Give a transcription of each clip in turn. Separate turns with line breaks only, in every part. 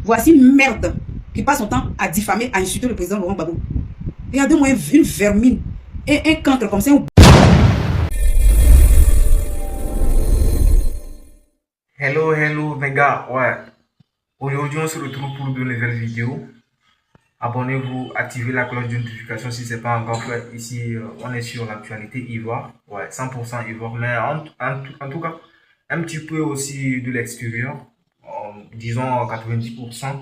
Voici une merde qui passe son temps à diffamer, à insulter le président Laurent Gbagbo. Regardez-moi une vermine, un cancre comme ça.
Hello mes gars, ouais. Aujourd'hui on se retrouve pour de nouvelles vidéos. Abonnez-vous, activez la cloche de notification si ce n'est pas encore fait. Ici on est sur l'actualité Ivoire, ouais, 100% Ivoire, mais en tout cas un petit peu aussi de l'extérieur, disons 90%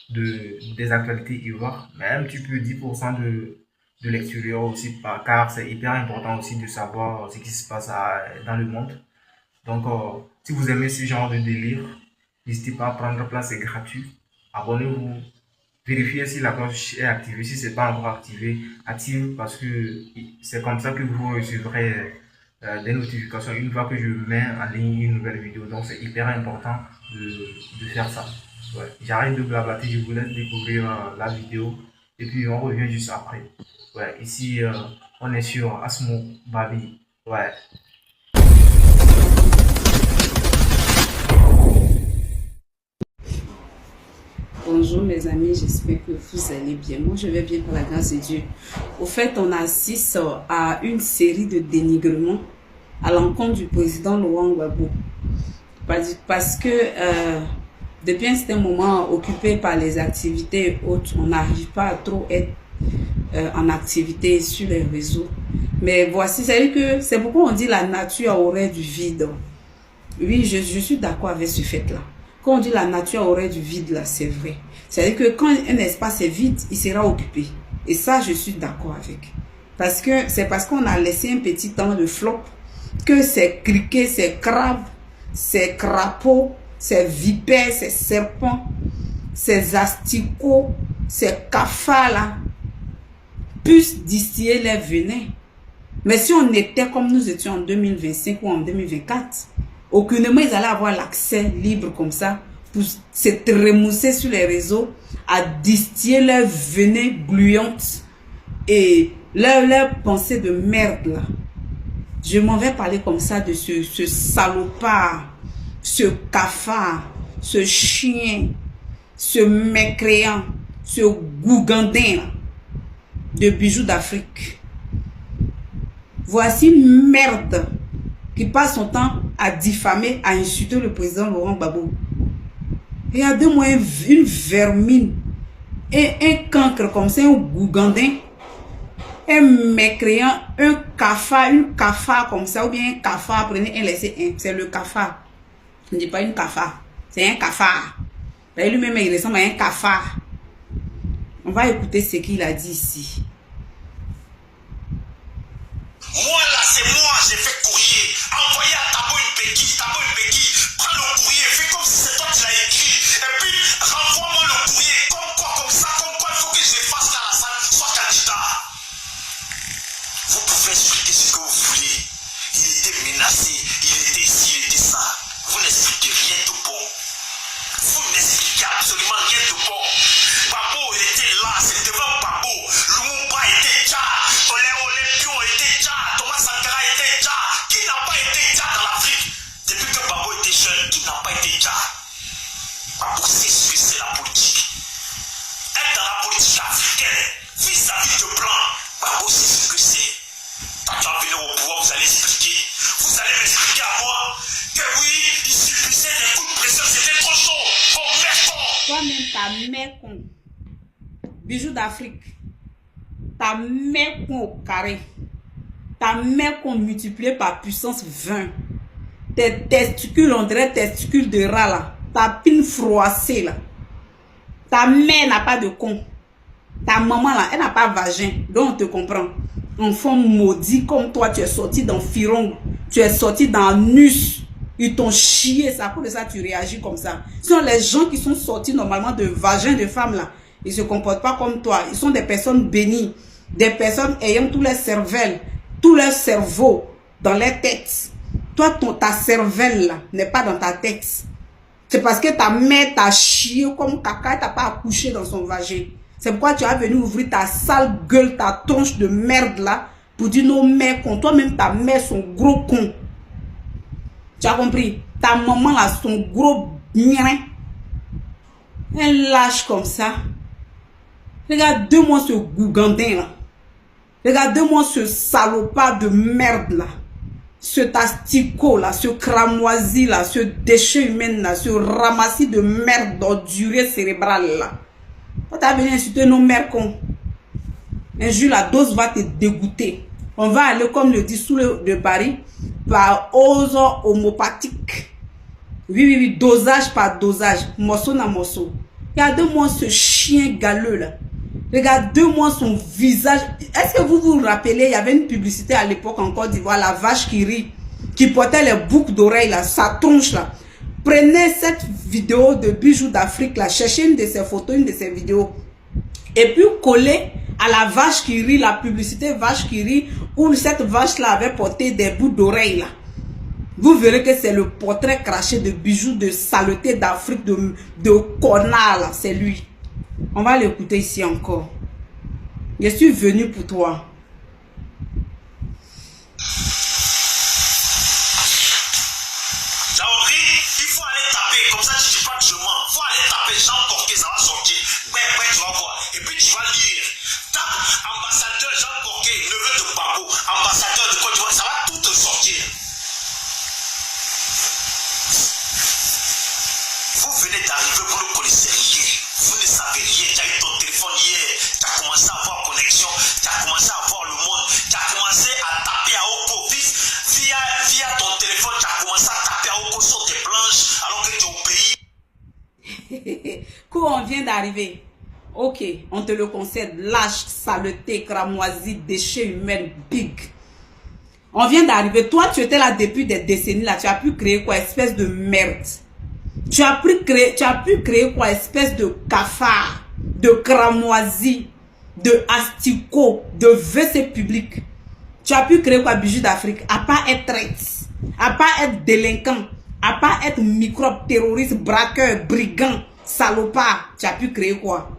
des actualités Ivoire, mais un petit peu 10% de l'extérieur aussi, car c'est hyper important aussi de savoir ce qui se passe dans le monde. Donc, si vous aimez ce genre de délire, n'hésitez pas à prendre place, c'est gratuit. Abonnez-vous, vérifiez si la cloche est activée. Si ce n'est pas encore activé, active parce que c'est comme ça que vous recevrez des notifications une fois que je mets en ligne une nouvelle vidéo. Donc, c'est hyper important de faire ça. Ouais. J'arrête de blablater, je vous laisse découvrir la vidéo et puis on revient juste après. Ouais, ici, on est sur Asmo Babi. Ouais.
Bonjour mes amis, j'espère que vous allez bien. Moi je vais bien par la grâce de Dieu. Au fait, on assiste à une série de dénigrements à l'encontre du président Laurent Gbagbo. Parce que depuis un certain moment, occupé par les activités autres, on n'arrive pas à trop être en activité sur les réseaux. Mais voici, c'est pourquoi on dit la nature aurait du vide. Oui, je suis d'accord avec ce fait-là. Quand on dit la nature aurait du vide, là, c'est vrai. C'est-à-dire que quand un espace est vide, il sera occupé. Et ça, je suis d'accord avec. C'est parce qu'on a laissé un petit temps de flop que ces criquets, ces crabes, ces crapauds, ces vipères, ces serpents, ces asticots, ces cafards, là, puissent distiller les venins. Mais si on était comme nous étions en 2025 ou en 2024, aucunement ils allaient avoir l'accès libre comme ça pour se remousser sur les réseaux à distiller leurs venin gluantes et leur pensée de merde là. Je m'en vais parler comme ça de ce salopard, ce cafard, ce chien, ce mécréant, ce gougandin là, de bijoux d'Afrique. Voici une merde qui passe son temps à diffamer, à insulter le président Laurent Gbagbo. Regardez-moi une vermine, un cancre comme ça, un gougandin, un mécréant, un cafard comme ça, ou bien un cafard, prenez un, laissez un, c'est le cafard. Je ne dis pas une cafard, c'est un cafard. Lui-même, il ressemble à un cafard. On va écouter ce qu'il a dit ici.
Moi là, c'est moi, j'ai fait courrier. Envoyez à Tabo une béquille, prends le courrier, fais comme si c'est toi qui l'as écrit. Et puis, renvoie-moi le courrier, comme quoi, il faut que je les fasse dans la salle, sois candidat. Vous pouvez expliquer ce que vous voulez. Il était menacé, il était ici, il était ça. Vous n'expliquez rien de bon. Vous n'expliquez absolument rien de bon. Babo, il était là, c'est devant Babo. Lumumba était déjà. Olympio était déjà. Thomas Sankara était déjà. Qui n'a pas été déjà dans l'Afrique? Depuis que Babo était jeune, qui n'a pas été déjà? Babo sait ce que c'est la politique. Être dans la politique africaine, vis-à-vis de blanc, Babo sait ce que c'est. Quand tu vas venir au pouvoir, vous allez expliquer. Vous allez m'expliquer à moi que oui, il suffisait des coups de pression, c'était trop chaud. Oh merde!
Toi-même, ta mère con. Bijoux d'Afrique. Ta mère con au carré. Ta mère con multipliée par puissance 20. Tes testicules, on dirait testicules de rat là. Ta pine froissée là. Ta mère n'a pas de con. Ta maman là, elle n'a pas vagin. Donc on te comprend. Enfant maudit comme toi, tu es sorti dans Firon. Tu es sorti dans Nus. Ils t'ont chié, ça pour ça tu réagis comme ça. Sinon les gens qui sont sortis normalement de vagin de femmes là, ils se comportent pas comme toi. Ils sont des personnes bénies, des personnes ayant tous les cervelles, tous leurs cerveaux dans les têtes. Toi, ta cervelle là n'est pas dans ta tête. C'est parce que ta mère t'a chié comme caca et t'as pas accouché dans son vagin. C'est pourquoi tu as venu ouvrir ta sale gueule, ta tronche de merde là, pour dire nos mères con. Toi-même, ta mère, son gros con. Tu as compris? Ta maman là, son gros mien. Un lâche comme ça. Regarde-moi ce gougandin là. Regarde-moi ce salopard de merde là. Ce asticot là, ce cramoisi là, ce déchet humain là, ce ramassis de merde d'ordure cérébrale là. Quand tu as venu insulter nos mères cons, un jour la dose va te dégoûter. On va aller, comme le dit sous le de Paris, par ose homopathique. Oui, dosage par dosage, morceau na morceau. Regardez-moi ce chien galeux là. Regardez-moi son visage. Est-ce que vous vous rappelez, il y avait une publicité à l'époque en Côte d'Ivoire, la vache qui rit, qui portait les boucles d'oreilles là, sa tronche là. Prenez cette vidéo de Bijoux d'Afrique là, cherchez une de ses photos, une de ses vidéos, et puis collez à la vache qui rit, la publicité vache qui rit, où cette vache là avait porté des boucles d'oreilles là. Vous verrez que c'est le portrait craché de Bijoux de saleté d'Afrique, de connard là, c'est lui. On va l'écouter ici encore. Je suis venu pour toi.
Jaori, il faut aller taper. Comme ça, tu dis pas que je mens. Il faut aller taper. Jean Porquet, ça va sortir. Tu vas voir. Et puis tu vas lire. Tape ambassadeur Jean Porquet, neveu de Gbagbo, ambassadeur de Côte d'Ivoire. Ça va tout te sortir. Vous venez d'arriver, vous ne connaissez rien. Vous ne savez rien. Tu as eu ton téléphone hier. Tu as commencé à avoir connexion. Tu as commencé à voir le monde. Tu as commencé à taper à Oko. Via ton téléphone, tu as commencé à taper à Oko sur tes planches alors que tu es au pays.
Quoi, on vient d'arriver. Ok, on te le concède. Lâche, saleté, cramoisi, déchets humains, big. On vient d'arriver. Toi, tu étais là depuis des décennies là. Tu as pu créer quoi? Espèce de merde. Tu as pu créer quoi? Espèce de cafard, de cramoisi, de asticot, de WC public. Tu as pu créer quoi? Bijoux d'Afrique. À pas être traite, à pas être délinquant, à pas être microbe, terroriste, braqueur, brigand, salopard. Tu as pu créer quoi?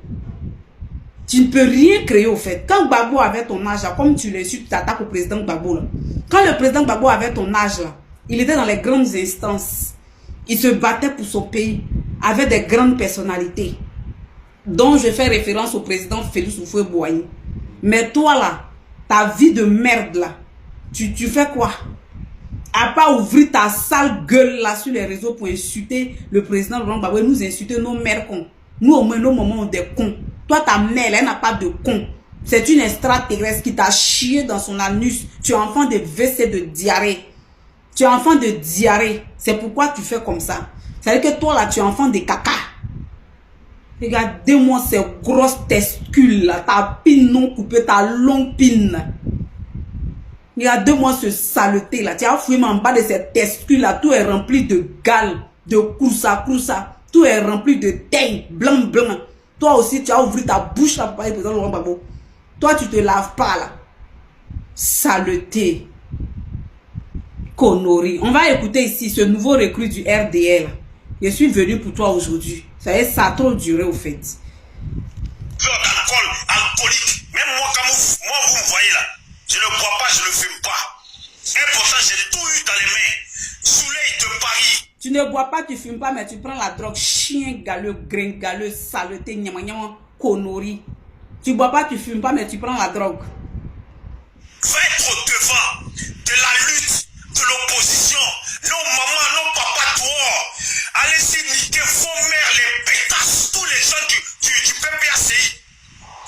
Tu ne peux rien créer au fait. Quand Gbagbo avait ton âge là, comme tu l'as su, tu t'attaques au président Gbagbo là. Quand le président Gbagbo avait ton âge là, il était dans les grandes instances. Il se battait pour son pays avec des grandes personnalités, dont je fais référence au président Félix Houphouët-Boigny. Mais toi là, ta vie de merde là, tu fais quoi? À part ouvrir ta sale gueule là sur les réseaux pour insulter le président Laurent Gbagbo, nous insulter nos mères cons. Nous au moins nos mamans ont des cons. Toi ta mère elle n'a pas de con. C'est une extraterrestre qui t'a chié dans son anus. Tu es enfant de WC de diarrhée. Tu es enfant de diarrhée. C'est pourquoi tu fais comme ça. C'est-à-dire que toi là, tu es enfant de caca. Regardez-moi ces grosses testicules là. Ta pine non coupée, ta longue pine. Regardez-moi ce saleté là. Tu as fouillé en bas de ces testicules là. Tout est rempli de gales, de croussa. Tout est rempli de teigne, blanc. Toi aussi, tu as ouvert ta bouche là pour parler président Laurent Gbagbo. Toi, tu te laves pas là. Saleté. Connerie. On va écouter ici ce nouveau recrue du RDL. Je suis venu pour toi aujourd'hui. Ça a trop duré au fait.
D'alcool, alcoolique. Même moi, quand vous me voyez là, je ne bois pas, je ne fume pas. Et pourtant, j'ai tout eu dans les mains. Soleil de Paris.
Tu ne bois pas, tu fumes pas, mais tu prends la drogue. Chien galeux, gringaleux, saleté, nyama, connerie. Tu bois pas, tu fumes pas, mais tu prends la drogue.
Va être au devant de la lutte de l'opposition. Nos mamans, nos papas dehors. Allez-y niquer vos mères, les pétasses, tous les gens du PPACI.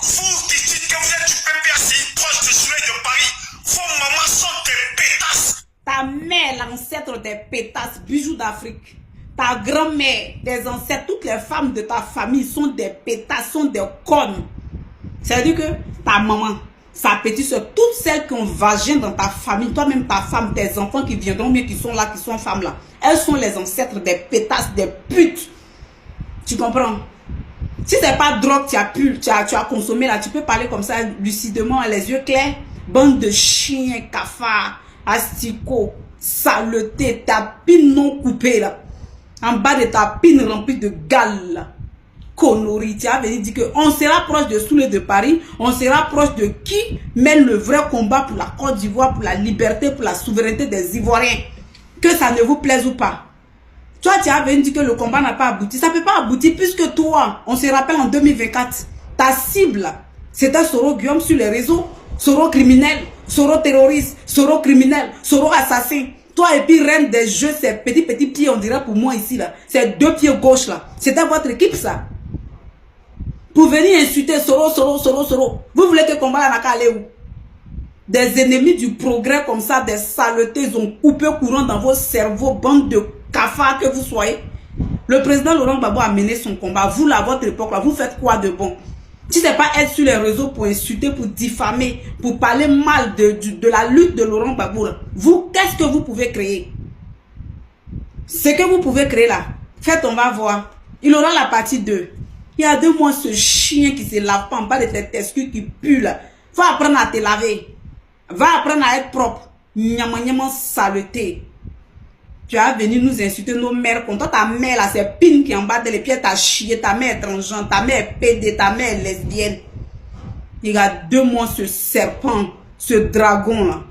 Vous qui dites que vous êtes du PPACI, proche du Soleil de Paris, vos mamans sont des pétasses.
Ta mère, l'ancêtre des pétasses, Bijoux d'Afrique. Ta grand-mère, tes ancêtres, toutes les femmes de ta famille sont des pétasses, sont des connes. C'est-à-dire que ta maman, sa petite soeur, toutes celles qui ont vagin dans ta famille, toi-même ta femme, tes enfants qui viendront, mais qui sont là, qui sont femmes là, elles sont les ancêtres des pétasses, des putes. Tu comprends? Si c'est pas drogue, tu as consommé là, tu peux parler comme ça lucidement, les yeux clairs. Bande de chiens, cafards, asticots, saleté, ta pine non coupée là. En bas de ta pine remplie de gales là. Connerie, tu as venu dire qu'on sera proche de Soulé de Paris, on sera proche de qui mène le vrai combat pour la Côte d'Ivoire, pour la liberté, pour la souveraineté des Ivoiriens. Que ça ne vous plaise ou pas. Toi, tu as dit que le combat n'a pas abouti. Ça ne peut pas aboutir puisque toi, on se rappelle en 2024, ta cible, c'était Soro Guillaume sur les réseaux. Soro criminel, Soro terroriste, Soro criminel, Soro assassin. Toi et puis reine des jeux, ces petits pieds, on dirait pour moi ici, là. Ces 2 pieds gauche, là. C'était votre équipe, ça. Pour venir insulter Soro. Vous voulez que le combat n'a qu'à aller où? Des ennemis du progrès comme ça, des saletés, ils ont coupé courant dans vos cerveaux, bande de cafards que vous soyez. Le président Laurent Gbagbo a mené son combat. Vous, là, à votre époque, là, vous faites quoi de bon? Si ce n'est pas être sur les réseaux pour insulter, pour diffamer, pour parler mal de la lutte de Laurent Gbagbo, vous, qu'est-ce que vous pouvez créer? Ce que vous pouvez créer là, faites, on va voir. Il aura la partie 2. Il y a 2 mois, ce chien qui se lave pas en bas de tes testicules qui pue là. Faut apprendre à te laver. Va apprendre à être propre. Nyama saleté. Tu as venu nous insulter nos mères. Comme toi, ta mère là, c'est Pine qui en bas de les pieds, t'as chié, ta mère est transgenre, ta mère est pédée, ta mère est lesbienne. Il y a 2 mois, ce serpent, ce dragon là.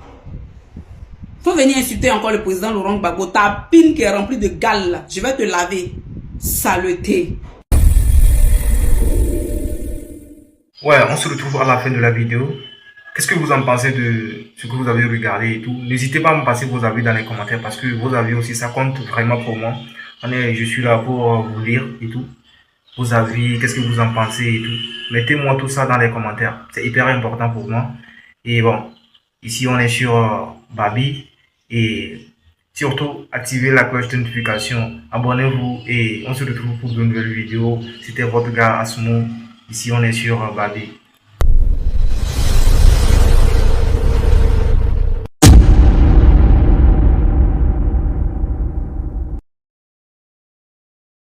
Faut venir insulter encore le président Laurent Gbagbo. Ta Pine qui est remplie de gales là. Je vais te laver. Saleté.
Ouais, on se retrouve à la fin de la vidéo. Qu'est-ce que vous en pensez de ce que vous avez regardé et tout? N'hésitez pas à me passer vos avis dans les commentaires parce que vos avis aussi, ça compte vraiment pour moi. Je suis là pour vous lire et tout. Vos avis, qu'est-ce que vous en pensez et tout. Mettez-moi tout ça dans les commentaires. C'est hyper important pour moi. Et bon, ici on est sur Babi. Et surtout, activez la cloche de notification. Abonnez-vous et on se retrouve pour de nouvelles vidéos. C'était votre gars Asmo. Ici on est sur Babi.